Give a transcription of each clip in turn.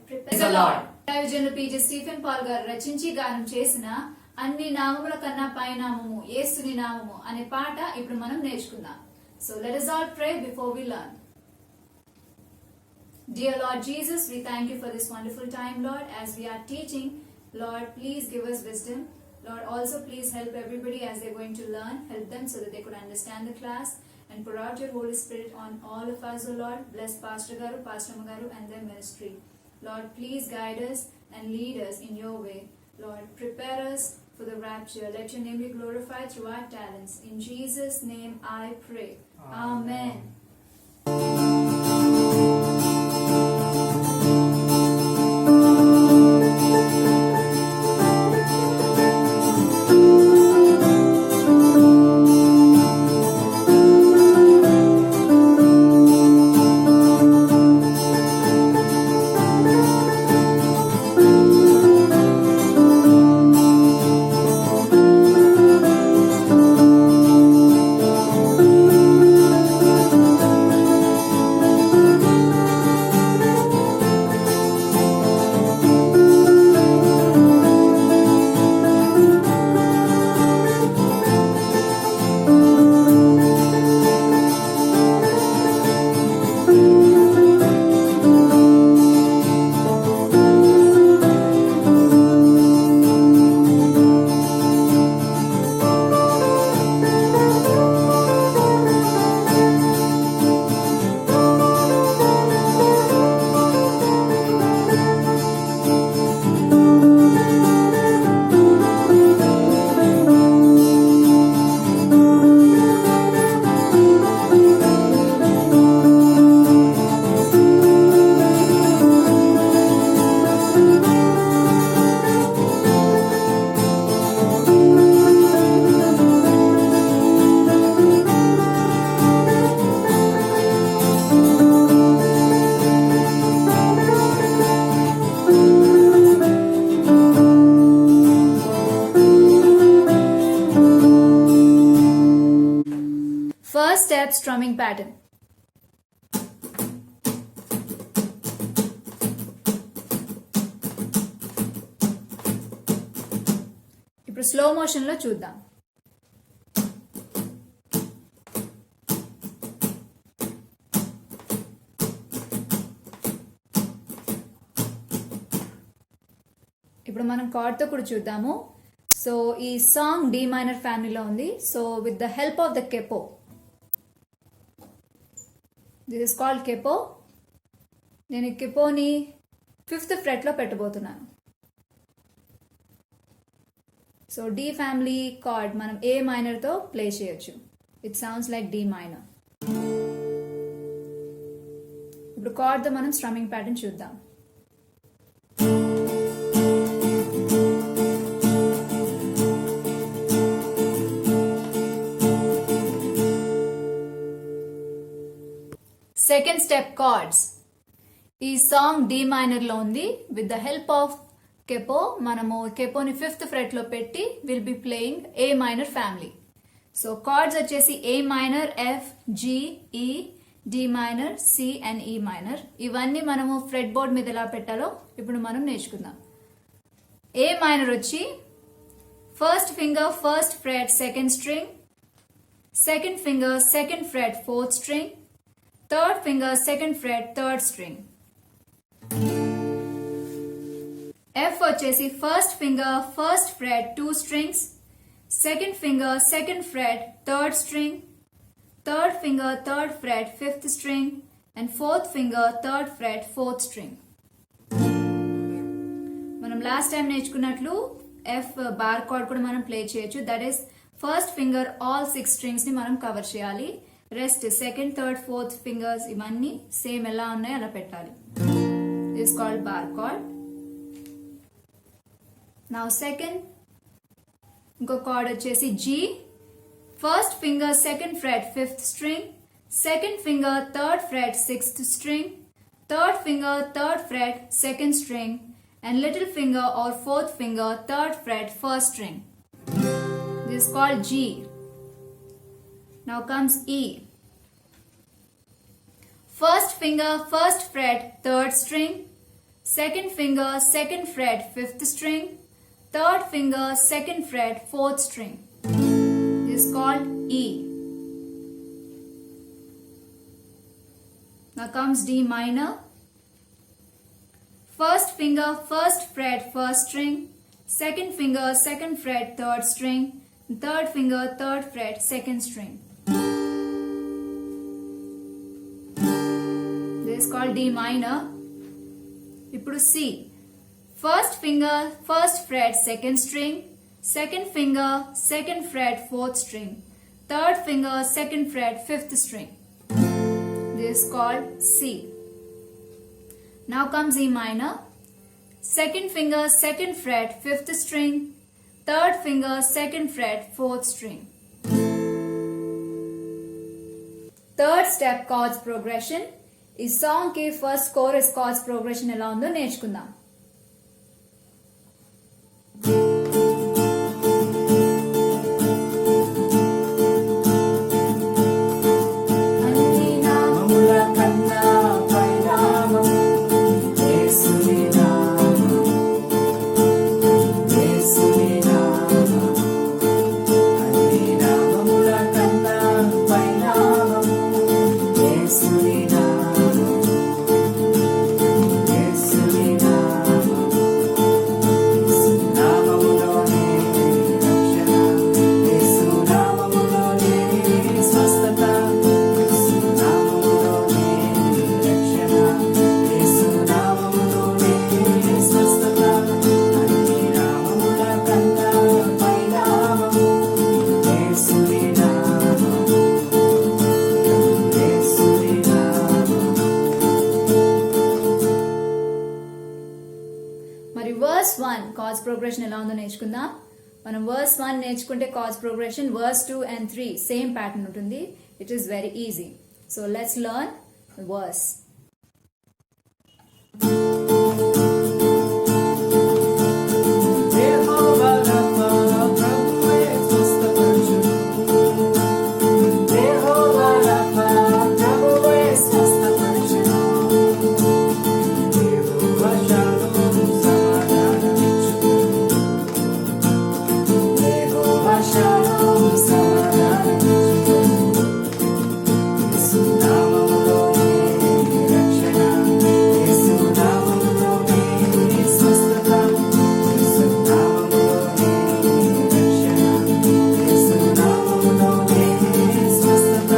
Praise the Lord. School-PJSPM గారు రచించి గానం చేసిన అన్ని నామముల కన్నా పై నామము యేసుని నామము అనే పాట ఇప్పుడు మనం నేర్చుకుందాం. So let us all pray before we learn. Dear Lord Jesus, we thank you for this wonderful time, Lord, as we are teaching. Lord, please give us wisdom. Lord, also please help everybody as they're going to learn. Help them so that they could understand the class and pour out your Holy Spirit on all of us, O Lord. Bless Pastor Garu, Pastor Magaru and their ministry. Lord, please guide us and lead us in your way. Lord, prepare us for the rapture. Let your name be glorified through our talents. In Jesus' name I pray. Amen. First step, strumming pattern. ఇప్పుడు slow motion లో చూద్దాం. ఇప్పుడు మనం card తో కూడా చూద్దాము. So ఈ song D minor ఫ్యామిలీలో ఉంది. So with the help of the capo, this is called capo. నేను ఈ capoని 5th fret లో పెట్టబోతున్నాను. సో డి ఫ్యామిలీ కార్డ్ మనం ఏ మైనర్ తో ప్లే చేయొచ్చు. It sounds like D minor. ఇప్పుడు కార్డ్ తో మనం స్ట్రమ్మింగ్ ప్యాటర్న్ చూద్దాం. Second step, chords. ఈ సాంగ్ డి మైనర్ లో ఉంది. With the help of capo మనము capoని 5th fret లో పెట్టి will be playing A minor family. So cards వచ్చేసి ఏ మైనర్, ఎఫ్, జి, ఈ, డి మైనర్, సి అండ్ ఈ మైనర్. ఇవన్నీ మనము ఫ్రెట్ బోర్డ్ మీద ఎలా పెట్టాలో ఇప్పుడు మనం నేర్చుకుందాం. ఏ మైనర్ వచ్చి first finger first fret second string, second finger second fret fourth string, third finger second fret third string. F వచ్చేసి first finger first fret 2 strings, second finger second fret third string, third finger third fret 5th string and fourth finger third fret 4th string. మనం last time నేర్చుకున్నట్లు F bar chord కూడా మనం play చేయొచ్చు. That is first finger all 6 strings ని మనం cover చేయాలి. Rest second third fourth fingers ఇవన్నీ same ఎలా ఉన్నాయో అలా పెట్టాలి. This called bar chord. Now second ఇంకో కార్డ్ వచ్చేసి G. First finger second fret 5th string, second finger third fret 6th string, third finger third fret second string and little finger or 4th finger third fret 1st string. This is called G. Now comes E. First finger, first fret, third string. second finger, second fret, 5th string, third finger, second fret, 4th string. This is called E. Now comes D minor. First finger, first fret, 1st string, second finger, second fret, 3rd string, third finger, 3rd fret, 2nd string. This is called D minor. ఇప్పుడు C. First finger, first fret, 2nd string, second finger, second fret, 4th string, third finger, second fret, 5th string. This is called C. Now comes E minor. Second finger, second fret, 5th string, third finger, second fret, 4th string. Third step chords progression. ఈ song కి first chorus chords progression ఎలా ఉందో నేర్చుకుందాం. అన్ని నామముల కన్నా పైనామము యేసుని నామము యేసుని నామము అన్ని నామముల కన్నా పైనామము యేసుని నామము యేసుని నామము యేసు నామములోనే రక్షణ యేసు నామములోనే స్వస్థత యేసు నామములోనే రక్షణ యేసు నామములోనే స్వస్థత అన్ని నామముల కన్నా పైనామము యేసుని నామము యేసుని నామము. మరి వర్స్ 1 chords progression ఎలా ఉందో నేర్చుకుందాం. మనం వర్స్ 1 నేర్చుకుంటే chords progression verse 2 and 3 same pattern ఉంటుంది. It is very easy. So let's learn verse. యెహోవా రాఫా ప్రభువే స్వస్థపరచును యెహోవా రాఫా ప్రభువే స్వస్థపరచును యెహోవా షాలోమ్ సమాధానమిచ్చును యెహోవా షాలోమ్ సమాధానమిచ్చును యేసు నామములోనే రక్షణ యేసు నామములోనే స్వస్థత యేసు నామములోనే రక్షణ యేసు నామములోనే స్వస్థత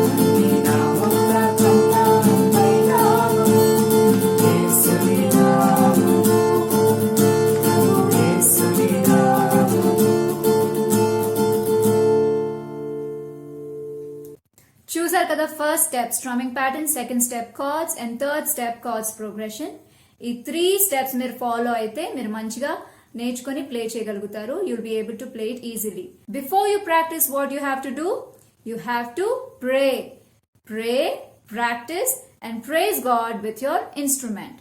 అన్ని నామముల కన్నా పైనామము యేసుని నామము యేసుని నామము. చూసారు కదా, first step strumming pattern, second step cards and third step cards progression. ఈ 3 స్టెప్స్ మీరు ఫాలో అయితే మీరు మంచిగా నేర్చుకొని ప్లే చేయగలుగుతారు. You'll be able to play it easily. Before you practice what you have to do, you have to pray, practice and praise God with your instrument.